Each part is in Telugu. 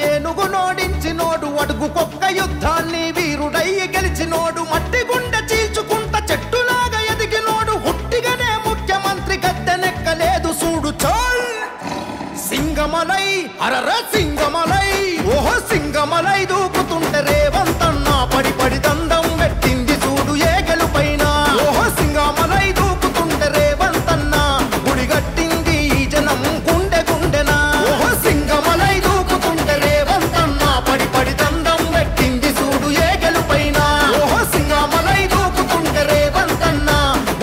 ఏనుగు నోడించినోడు అడుగుకొక్క యుద్ధాన్ని వీరుడయ్యి గెలిచినోడు మట్టి గుండె చీల్చుకుంట చెట్టులాగా ఎదిగినోడు హుట్టిగానే ముఖ్యమంత్రి గద్దెనెక్కలేదు చూడు చోల్ సింగమలై అరర సింగమలై ఓహో సింగమలై దూకుతుంటే రేవంతన్న పడి పడి దండం పెట్టింది చూడు ఏ గెలుపైన ఓహో సింగమలై దూకుతుంటే రేవంతన్న గుడిగట్టింది ఈ జనం గుండె గుండెనా ఓహో సింగమలై దూకుతుంటే రేవంతన్న పడి పడి దండం పెట్టింది చూడు ఏ గెలుపైన ఓహో సింగమలై దూకుతుంటే రేవంతన్న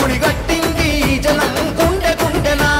గుడిగట్టింది ఈ జనం గుండె గుండెనా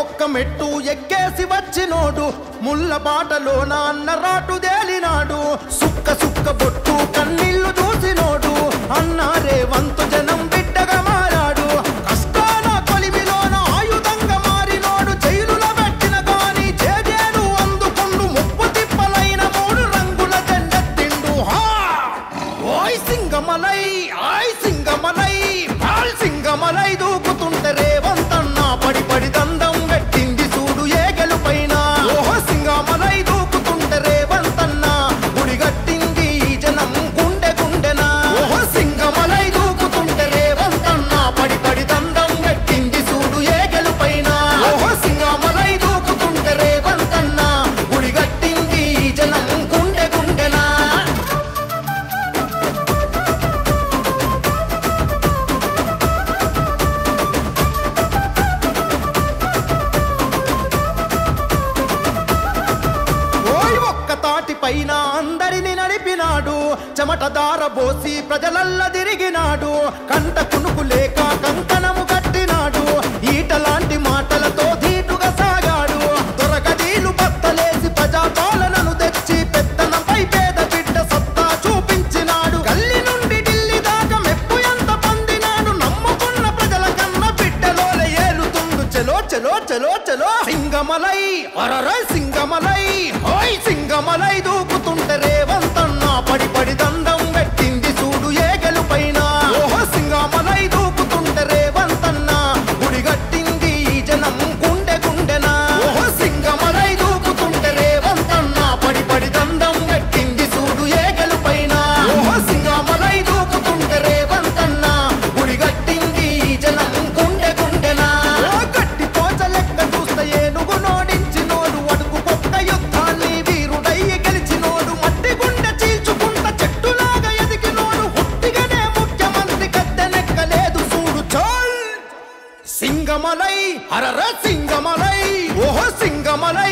ఒక్క మెట్టు ఎక్కేసి వచ్చినోడు ముళ్ళ బాటలో నాన్న రాటు దేలినాడు సుక్క సుక్క బొట్టు కన్నీళ్లు చూసినోడు అన్న రేవంతు జనం బిడ్డగా మారాడు కష్టాల కొలిమిలోన ఆయుధంగా మారినోడు జైలులో పెట్టిన గాని జేజేలు అందుకుండు ముప్పు తిప్పలైన 3 రంగుల జెండెత్తిండు హా ఓయ్ సింగమలై ఆయ్ సింగమలై బాల్ సింగమలై దూకుతుంటే రేవంతన్న పడి పడి దండం పెట్టింది చూడు ఏ గెలుపైన ఓహో సింగమలై దూకుతుంటే రేవంతన్న గుడిగట్టింది ఈ జనం గుండె గుండెనా ఓహో సింగమలై దూకుతుంటే రేవంతన్న పడి పడి దండం పెట్టింది చూడు ఏ గెలుపైన ఓహో సింగమలై దూకుతుంటే రేవంతన్న గుడిగట్టింది ఈ జనం గుండె గుండెనా పైన అందరిని నడిపినాడు చెమట దార బోసి ప్రజలల్ల తిరిగినాడు కంట కునుకు లేక కంకణము కట్టినాడు ఈటలాంటి మాటలతో ధీటుగా సాగాడు దొరకదీలు బత్తలేసి ప్రజాపాలనను తెచ్చి పెత్తనపై పేద బిడ్డ సత్తా చూపించినాడు గల్లి నుండి ఢిల్లీ దాకా మెప్పు ఎంత పొందినాడు నమ్ముకున్న ప్రజల కన్న బిడ్డలోల ఏలుతుండు చెలో చెలో చెలో చెలో సింగమలై అరర సింగమలై ఓయ్ సింగమలై దూకుతుంటే రేవంతన్న పడి పడి దండం పెట్టింది చూడు ఏ గెలుపైన ఓహో సింగమలై దూకుతుంటే రేవంతన్న గుడిగట్టింది ఈ జనం గుండె గుండెనా ఓహో సింగమలై దూకుతుంటే రేవంతన్న పడి పడి దండం పెట్టింది చూడు ఏ గెలుపైన ఓహో సింగమలై దూకుతుంటే రేవంతన్న గుడిగట్టింది ఈ జనం గుండె గుండెనా గట్టి పోచ లెక్క చూస్తే ఏనుగు నోడించినోడు అడుగుకొక్క యుద్ధాన్ని వీరుడయ్యి గెలిచినోడు మట్టి గుండె చీల్చుకుంట చెట్టులాగా ఎదిగినోడు హుట్టిగానే ముఖ్యమంత్రి గద్దెనెక్కలేదు చూడు చోల్ సింగమలై అరర సింగమలై ఓహో సింగమలై